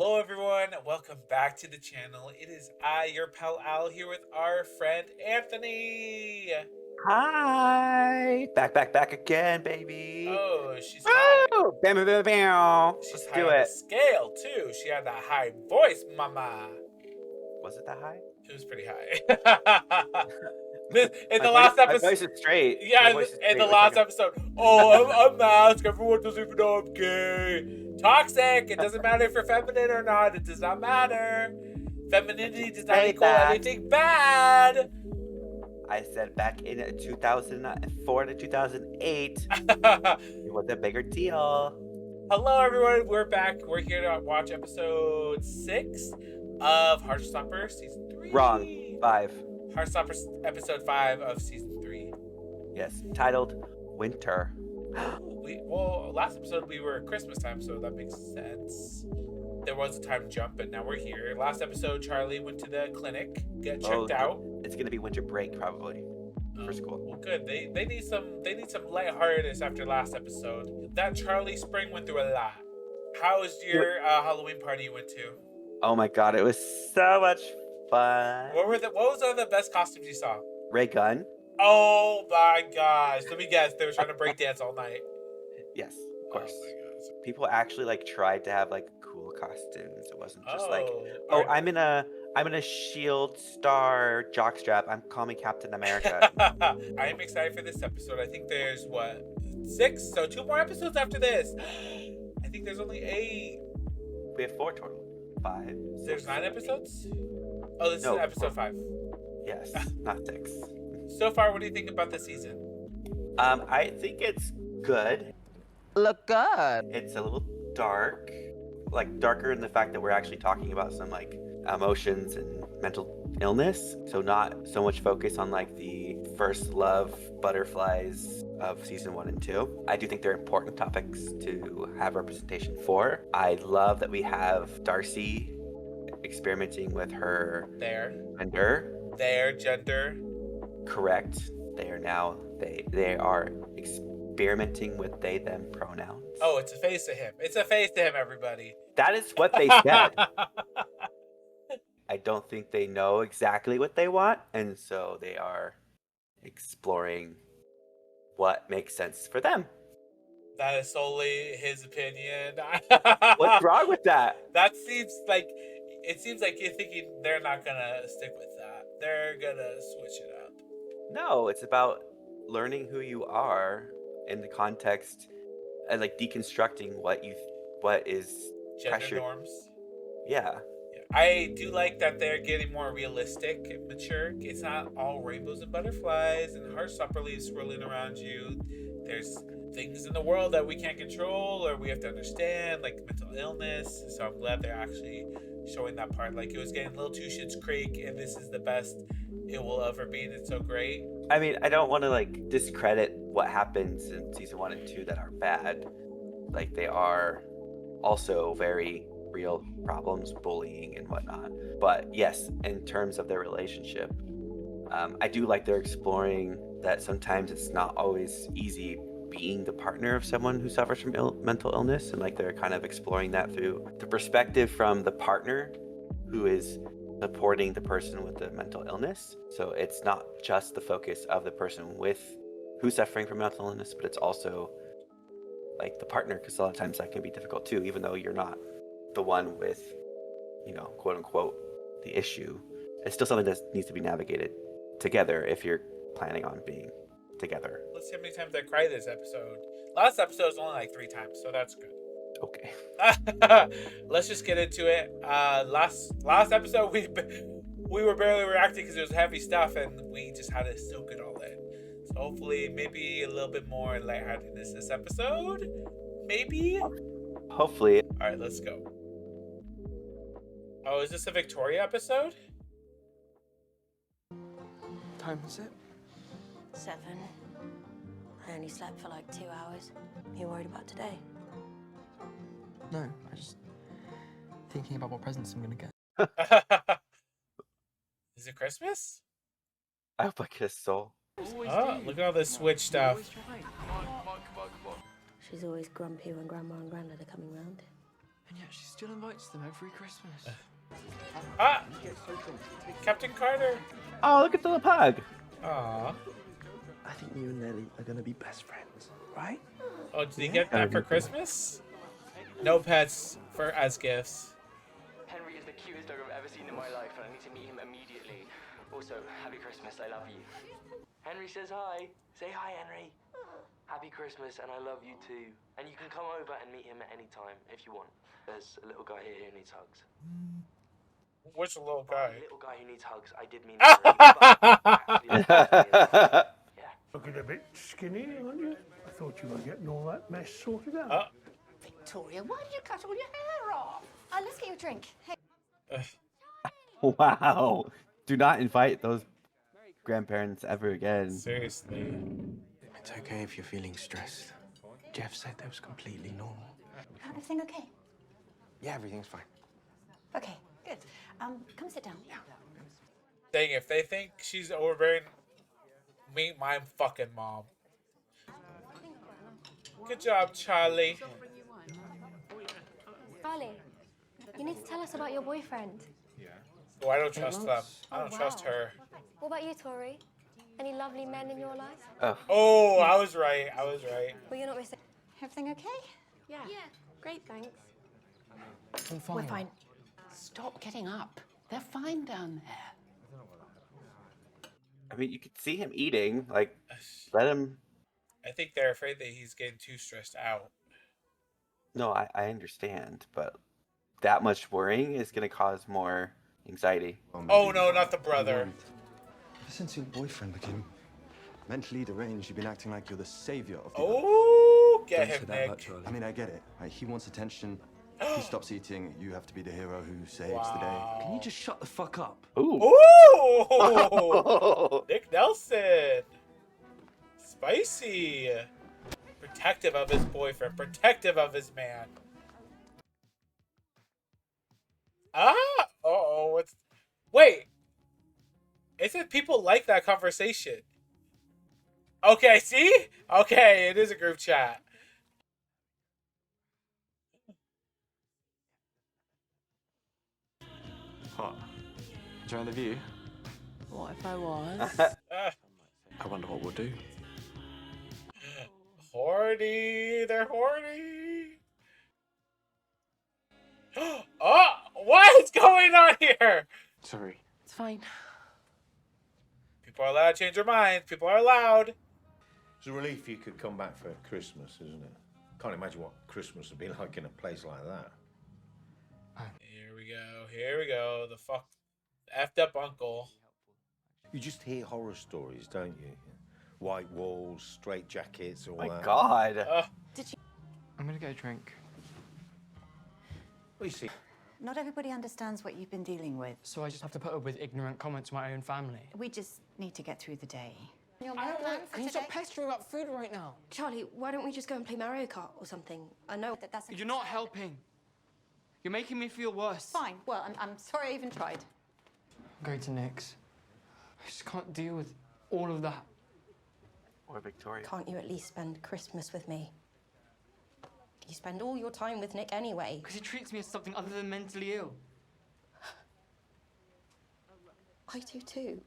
Hello everyone, welcome back to the channel. It is I, your pal Al, here with our friend Anthony. Hi! Back again, baby! Oh, she's high. Woo! Bam, bam, bam, bam! She's Let's high do on the it. scale too. She had that high voice, mama. Was it that high? It was pretty high. In the last My episode, voice is straight. yeah, My voice is in straight. the We're last talking. episode, oh, I'm masked. Everyone doesn't even know I'm gay. Toxic. It doesn't matter if you're feminine or not. It does not matter. Femininity does not equal anything bad. I said back in 2004 to 2008, it was a bigger deal. Hello, everyone. We're back. We're here to watch episode 6 of Heartstoppers season 3. Wrong. 5. Heartstoppers episode 5 of season 3. Yes. Titled Winter. Last episode we were Christmas time, so that makes sense. There was a time jump, but now we're here. Last episode, Charlie went to the clinic, get checked out. It's gonna be winter break probably for school. Well, good. They need some lightheartedness after last episode. That Charlie spring went through a lot. How was your Halloween party you went to? Oh my god, it was so much fun. What was one of the best costumes you saw? Ray Gunn. Oh my gosh! Let me guess. They were trying to break dance all night. Yes, of course. Oh my gosh. People actually tried to have cool costumes. It wasn't just right. I'm in a shield star jockstrap. I'm calling me Captain America. I am excited for this episode. I think there's 6, so 2 more episodes after this. I think there's only 8. We have 4 total. 5. There's 9 episodes. Oh, this is episode 5. Yes, not 6. So far, what do you think about this season? I think it's good. Look good. It's a little dark, darker in the fact that we're actually talking about some emotions and mental illness. So not so much focus on the first love butterflies of season 1 and 2. I do think they're important topics to have representation for. I love that we have Darcy experimenting with her gender. Their gender. Correct. They are experimenting with they them pronouns. Oh, it's a face to him. It's a face to him, everybody. That is what they said. I don't think they know exactly what they want, and so they are exploring what makes sense for them. That is solely his opinion. What's wrong with that? It seems like you're thinking they're not gonna stick with that. They're gonna switch it up. No, it's about learning who you are in the context and deconstructing what is gender pressure norms. Yeah. I do like that they're getting more realistic and mature. It's not all rainbows and butterflies and Heartstopper leaves swirling around you. There's things in the world that we can't control or we have to understand, like mental illness. So I'm glad they're actually showing that part. It was getting a little too Schitt's Creek, and this is the best it will ever be, and it's so great. I mean, I don't want to discredit what happens in season 1 and 2 that are bad. They are also very real problems, bullying and whatnot. But yes, in terms of their relationship, I do like they're exploring that sometimes it's not always easy being the partner of someone who suffers from mental illness, and they're kind of exploring that through the perspective from the partner who is supporting the person with the mental illness. So it's not just the focus of the person who's suffering from mental illness, but it's also the partner, because a lot of times that can be difficult too, even though you're not the one with, quote unquote, the issue. It's still something that needs to be navigated together if you're planning on being together. Let's see how many times I cried this episode. Last episode was only 3 times, so that's good. Okay. Let's just get into it. Last episode we were barely reacting because it was heavy stuff, and we just had to soak it all in. So hopefully, maybe a little bit more lightheartedness this episode. Maybe. Hopefully. All right, let's go. Oh, is this a Victoria episode? Time is it? 7. I only slept for 2 hours. You worried about today? No, I just thinking about what presents I'm gonna get. Is it Christmas? I hope I get a soul. Oh, look at all this Switch stuff. She's always grumpy when Grandma and Grandad are coming round. And yet she still invites them every Christmas. Ah! Captain Carter! Oh, look at the little pug. Aw. I think you and Nelly are gonna be best friends, right? Oh, did he get that for Christmas? No pets as gifts. Henry is the cutest dog I've ever seen in my life, and I need to meet him immediately. Also, happy Christmas, I love you. Henry says hi. Say hi, Henry. Happy Christmas, and I love you too. And you can come over and meet him at any time if you want. There's a little guy here who needs hugs. Which little By guy? little guy who needs hugs, I did mean Henry, but actually, yeah. Looking a bit skinny, aren't you? I thought you were getting all that mess sorted out. Victoria, why did you cut all your hair off? Let's get you a drink. Hey. Wow. Do not invite those grandparents ever again. Seriously. It's okay if you're feeling stressed. Jeff said that was completely normal. Everything okay? Yeah, everything's fine. Okay, good. Come sit down. Yeah. Dang, if they think she's overbearing, meet my fucking mom. Good job, Charlie. Charlie, you need to tell us about your boyfriend. Oh, I don't trust them. I don't trust her. What about you, Tori? Any lovely men in your life? Oh, I was right. I was right. Well, you're not missing. Everything okay? Yeah, great, thanks. I'm fine. We're fine. Stop getting up. They're fine down there. I mean, you could see him eating. Like, let him. I think they're afraid that he's getting too stressed out. No, I understand, but that much worrying is going to cause more anxiety. Oh no, not the brother. Ever since your boyfriend became mentally deranged, you've been acting like you're the savior of the Oh, get Don't him, say that about Nick. Charlie. I mean, I get it. Right? He wants attention. He stops eating. You have to be the hero who saves the day. Can you just shut the fuck up? Ooh. Ooh! Nick Nelson. Spicy. Protective of his boyfriend. Protective of his man. Ah! Uh-oh. What's... Wait. Isn't people like that conversation? Okay, see? Okay, it is a group chat. What? Enjoying the view? What if I was? I wonder what we'll do. Horny. They're horny. Oh, what is going on here? Sorry. It's fine. People are allowed to change their minds. People are allowed. It's a relief you could come back for Christmas, isn't it? Can't imagine what Christmas would be like in a place like that. Here we go. Here we go. The effed up uncle. You just hear horror stories, don't you? White walls, straight jackets, all My that. God. I'm gonna get a drink. What do you see? Not everybody understands what you've been dealing with. So I just have to put up with ignorant comments from my own family. We just need to get through the day. Your meal plan for Can you stop today? pestering about food right now? Charlie, why don't we just go and play Mario Kart or something? I know that's. You're not helping. You're making me feel worse. Fine. Well, I'm sorry I even tried. I'm going to Nick's. I just can't deal with all of that. Or Victoria. Can't you at least spend Christmas with me? You spend all your time with Nick anyway. Because he treats me as something other than mentally ill. I do too.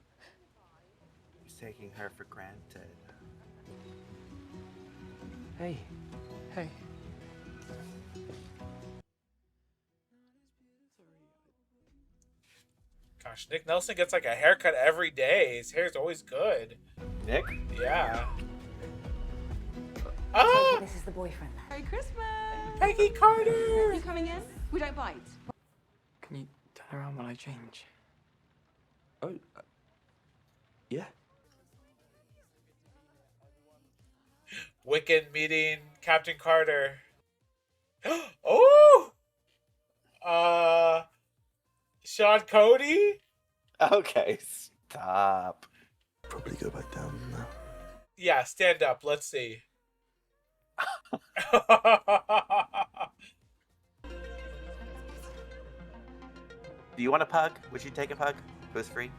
He's taking her for granted. Hey. Hey. Gosh, Nick Nelson gets like a haircut every day. His hair's always good. Nick? Yeah. Take Ah! it this is the boyfriend. Merry Christmas! Peggy Carter! You coming in? We don't bite. Can you turn around while I change? Oh, yeah. Wiccan meeting Captain Carter. Oh! Sean Cody? Okay, stop. Probably go back down now. Yeah, stand up. Let's see. Do you want a pug? Would you take a pug? It was free.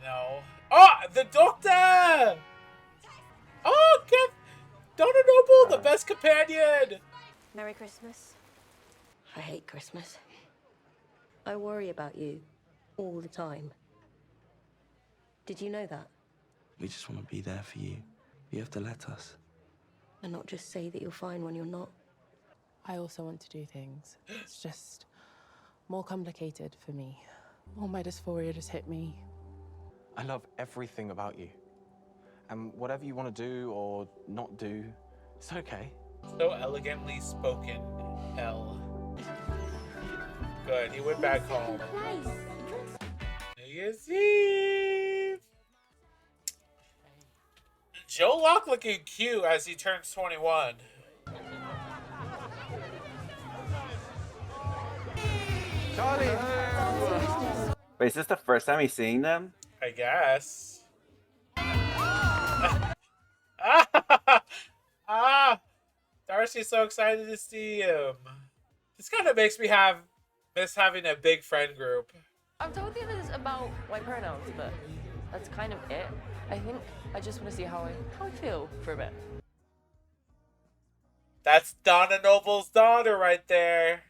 No. Oh, the doctor! Oh, Donna Noble, the best companion! Merry Christmas. I hate Christmas. I worry about you all the time. Did you know that? We just want to be there for you. You have to let us. And not just say that you're fine when you're not. I also want to do things. It's just more complicated for me. All my dysphoria just hit me. I love everything about you. And whatever you want to do or not do, it's okay. So elegantly spoken, L. Good, he went back home. New Year's Eve! Joe Locke looking cute as he turns 21. Charlie! Wait, is this the first time he's seeing them? I guess. Darcy's so excited to see him. This kind of makes me miss having a big friend group. I've told the others about my pronouns, but that's kind of it. I think I just want to see how I feel for a bit. That's Donna Noble's daughter right there.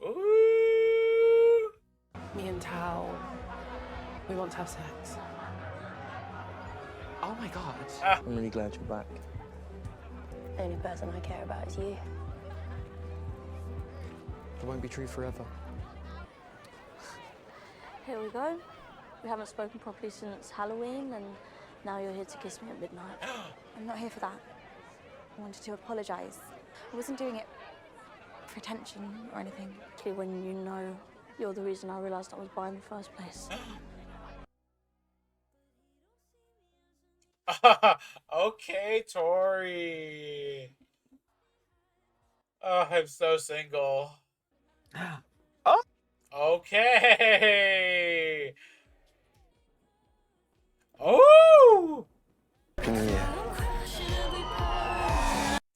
Ooh. Me and Tao, we want to have sex. Oh my God. I'm really glad you're back. The only person I care about is you. It won't be true forever. Here we go. We haven't spoken properly since Halloween, and now you're here to kiss me at midnight. I'm not here for that. I wanted to apologise. I wasn't doing it for attention or anything. Actually, when you know you're the reason I realised I was bi in the first place. Okay, Tori. Oh, I'm so single. Oh. Okay. Oh. Yeah.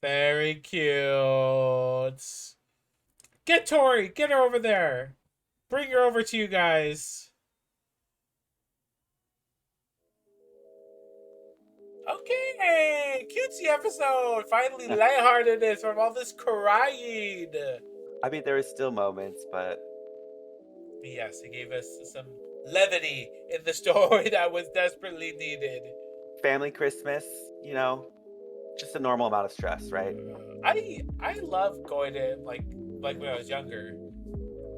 Very cute. Get Tori. Get her over there. Bring her over to you guys. Okay, cutesy episode. Finally, lightheartedness from all this crying. I mean, there was still moments, but yes, he gave us some levity in the story that was desperately needed. Family Christmas, you know, just a normal amount of stress, right? I love going to like when I was younger,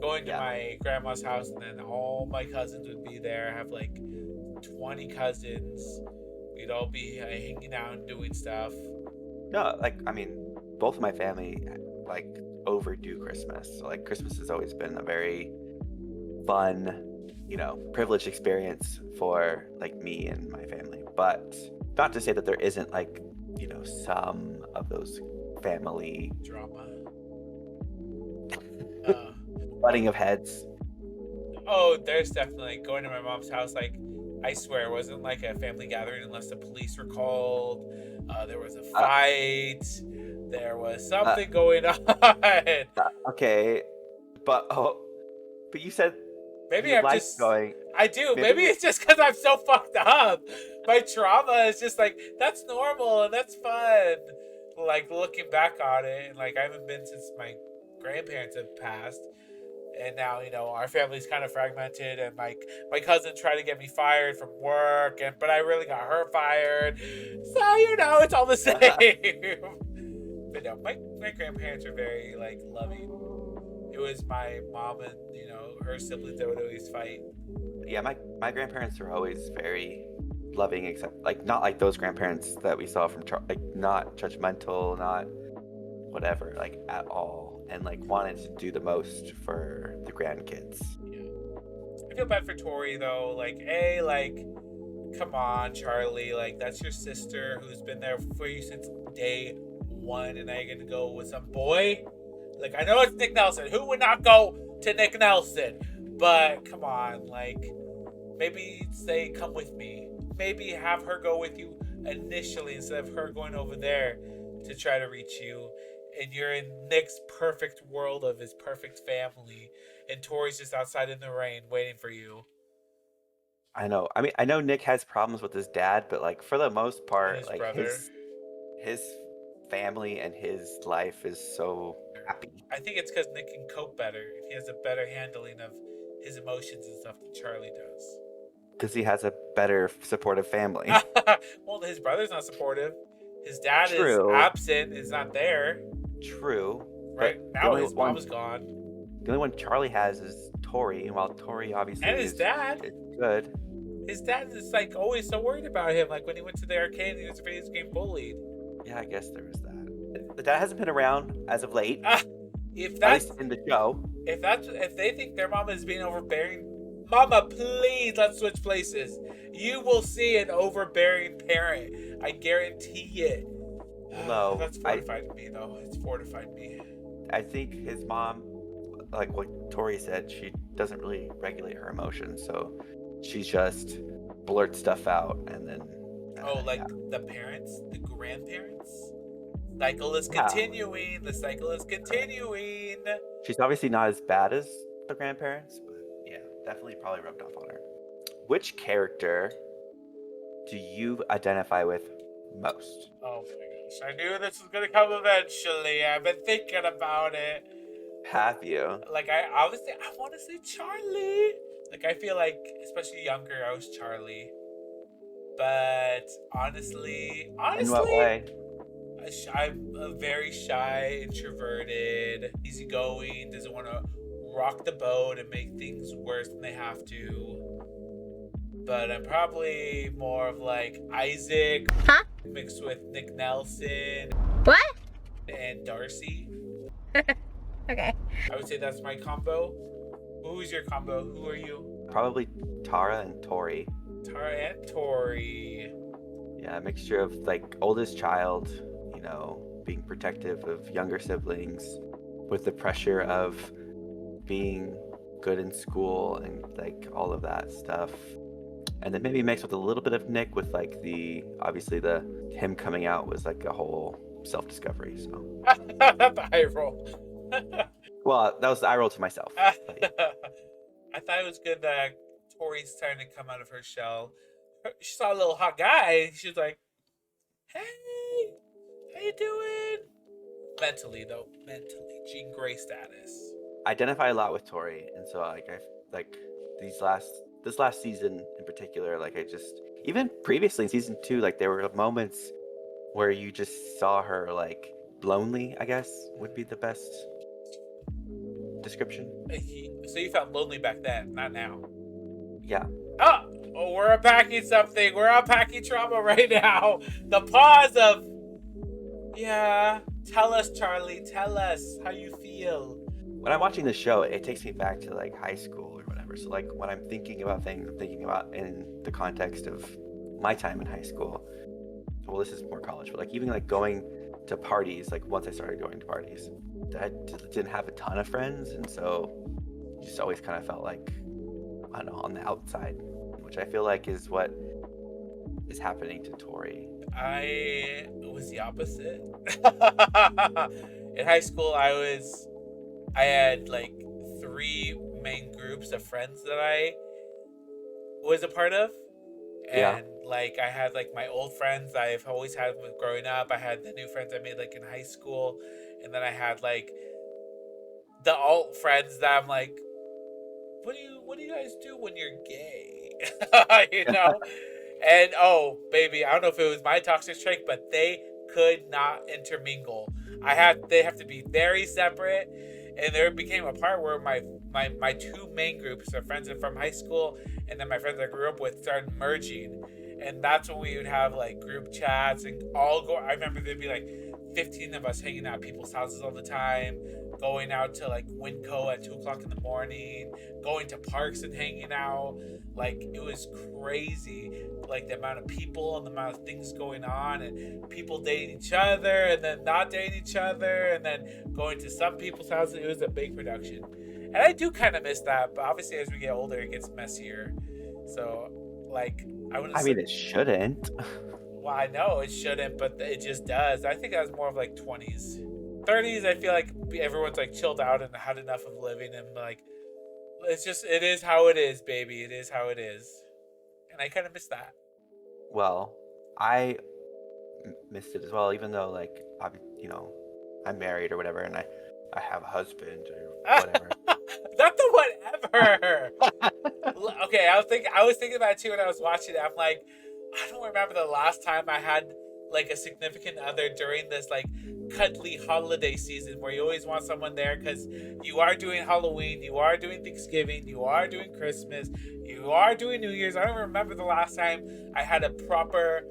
going to my grandma's house, and then all my cousins would be there. I have like 20 cousins. We'd all be hanging out and doing stuff. No, like, I mean, both of my family, like, overdo Christmas. So, like, Christmas has always been a very fun, you know, privileged experience for, like, me and my family. But not to say that there isn't, like, you know, some of those family drama. butting of heads. Oh, there's definitely going to my mom's house, like, I swear it wasn't like a family gathering unless the police were called. There was a fight. There was something going on. Okay, but you said maybe you I'm like just going. I do. Maybe it's just because I'm so fucked up. My trauma is just like that's normal and that's fun. Like looking back on it, and like I haven't been since my grandparents have passed. And now, you know, our family's kind of fragmented, and my cousin tried to get me fired from work, but I really got her fired. So, you know, it's all the same. But no, my grandparents are very, like, loving. It was my mom and, you know, her siblings that would always fight. Yeah, my grandparents were always very loving, except, like, not like those grandparents that we saw from, like, not judgmental, not whatever, like, at all. And like wanted to do the most for the grandkids. Yeah. I feel bad for Tori though. Like, come on, Charlie. Like, that's your sister who's been there for you since day one, and now you're gonna go with some boy. Like, I know it's Nick Nelson. Who would not go to Nick Nelson? But come on, like, maybe say come with me. Maybe have her go with you initially instead of her going over there to try to reach you. And you're in Nick's perfect world of his perfect family, and Tori's just outside in the rain waiting for you. I know. I mean, I know Nick has problems with his dad, but like for the most part, his like brother. his family and his life is so happy. I think it's because Nick can cope better. He has a better handling of his emotions and stuff than Charlie does. Because he has a better supportive family. Well, his brother's not supportive. His dad is True. absent, is not there. True. Right but now, his mom's gone. The only one Charlie has is Tori, and while Tori obviously And his dad. is good. His dad is like always so worried about him. Like when he went to the arcade and he was video game bullied. Yeah, I guess there was that. The dad hasn't been around as of late. If At that's least in the show. if they think their mama is being overbearing, mama, please let's switch places. You will see an overbearing parent. I guarantee it. No, That's fortified me though. It's fortified me. I think his mom, like what Tori said, she doesn't really regulate her emotions, so she just blurts stuff out and then. The parents, the grandparents. Cycle is continuing. The cycle is continuing. She's obviously not as bad as the grandparents, but yeah, definitely probably rubbed off on her. Which character do you identify with most? Oh my gosh, I knew this was gonna come eventually. I've been thinking about it. Have you? Like I want to say Charlie. Like I feel like, especially younger, I was Charlie. But honestly, In what way? I'm a very shy, introverted, easygoing, doesn't want to rock the boat and make things worse than they have to. But I'm probably more of like Isaac mixed with Nick Nelson. What? And Darcy. Okay. I would say that's my combo. Who is your combo? Who are you? Probably Tara and Tori. Tara and Tori. Yeah, a mixture of like oldest child, you know, being protective of younger siblings with the pressure of being good in school and like all of that stuff. And then maybe mixed with a little bit of Nick with like obviously him coming out was like a whole self-discovery, so. The eye roll. Well, that was the eye roll to myself. I thought it was good that Tori's starting to come out of her shell. She saw a little hot guy. She was like, "Hey, how you doing?" Mentally, Jean Grey status. I identify a lot with Tori, and so this last season in particular, like I just even previously in season 2, like there were moments where you just saw her like lonely, I guess would be the best description. So you felt lonely back then, not now. Yeah. Oh, we're unpacking something. We're unpacking trauma right now. The pause of, yeah. Tell us, Charlie. Tell us how you feel. When I'm watching the show, it takes me back to like high school or whatever. So like when I'm thinking about things, I'm thinking about in the context of my time in high school. Well, this is more college, but like even like going to parties, like once I started going to parties, I didn't have a ton of friends, and so just always kind of felt like, I don't know, on the outside, which I feel like is what is happening to Tori. I was the opposite. In high school, I had like 3 main groups of friends that I was a part of. And like I had like my old friends I've always had growing up. I had the new friends I made like in high school, and then I had like the alt friends that I'm like, what do you guys do when you're gay? You know? And oh baby, I don't know if it was my toxic trait, but they could not intermingle. They have to be very separate. And there became a part where my 2 main groups of friends from high school and then my friends I grew up with started merging. And that's when we would have like group chats and I remember there'd be like 15 of us hanging out at people's houses all the time, going out to like Winco at 2 o'clock in the morning, going to parks and hanging out. Like it was crazy, like the amount of people and the amount of things going on, and people dating each other and then not dating each other, and then going to some people's houses. It was a big production, and I do kind of miss that. But obviously, as we get older, it gets messier. So, like, I mean, it shouldn't. Well, I know it shouldn't, but it just does. I think that was more of like 20s. 30s, I feel like everyone's like chilled out and had enough of living, and like, it is how it is, baby. It is how it is. And I kind of miss that. Well, I missed it as well. Even though like I'm married or whatever, and I have a husband or whatever. Not the whatever. Okay, I was thinking about it too when I was watching it. I'm like, I don't remember the last time I had like a significant other during this like cuddly holiday season where you always want someone there because you are doing Halloween, you are doing Thanksgiving, you are doing Christmas, you are doing New Year's. I don't remember the last time I had a proper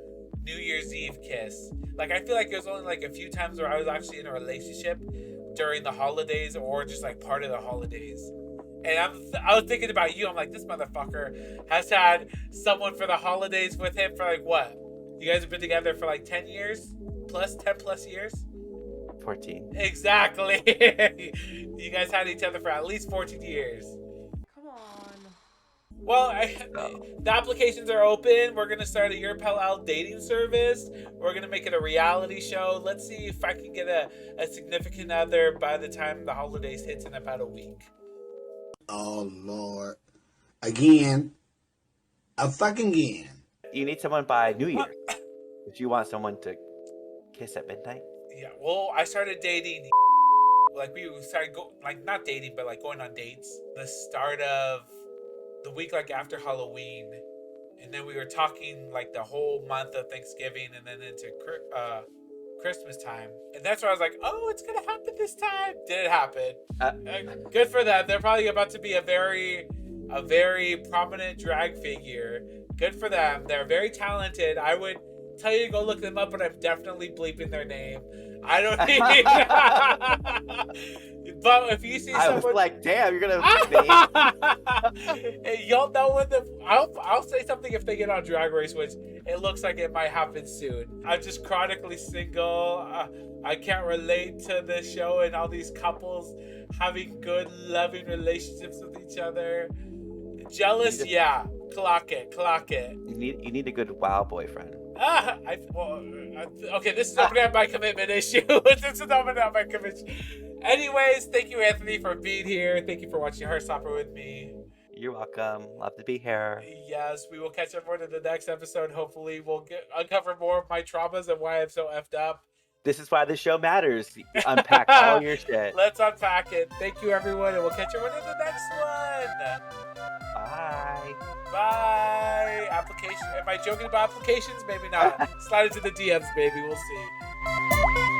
New Year's Eve kiss. Like, I feel like there's only like a few times where I was actually in a relationship during the holidays or just like part of the holidays. And I was thinking about you. I'm like, this motherfucker has had someone for the holidays with him for like what? You guys have been together for like 10 years? 10 plus years? 14. Exactly. You guys had each other for at least 14 years. Come on. Well, the applications are open. We're going to start a Your Pal Al dating service. We're going to make it a reality show. Let's see if I can get a significant other by the time the holidays hits in about a week. Oh, Lord. Again. Again. You need someone by New Year. If you want someone to kiss at midnight. Yeah, well, I started dating. Like, we started not dating, but like going on dates. The start of the week, like after Halloween. And then we were talking like the whole month of Thanksgiving and then into Christmas time. And that's where I was like, oh, it's going to happen this time. Did it happen? Good for them. They're probably about to be a very prominent drag figure. Good for them. They're very talented. I would tell you to go look them up, but I'm definitely bleeping their name. I don't need. But if you see someone, I was like, damn, you're gonna. You'll know when I'll say something if they get on Drag Race, which it looks like it might happen soon. I'm just chronically single. I can't relate to this show and all these couples having good, loving relationships with each other. Jealous, yeah. Clock it. You need a good WoW boyfriend. Okay, this is opening up my commitment issue. Anyways, thank you, Anthony, for being here. Thank you for watching Heartstopper with me. You're welcome. Love to be here. Yes, we will catch everyone in the next episode. Hopefully, we'll uncover more of my traumas and why I'm so effed up. This is why this show matters. Unpack all your shit. Let's unpack it. Thank you, everyone, and we'll catch everyone in the next one. Bye. Application. Am I joking about applications? Maybe not. Slide into the DMs, baby. We'll see.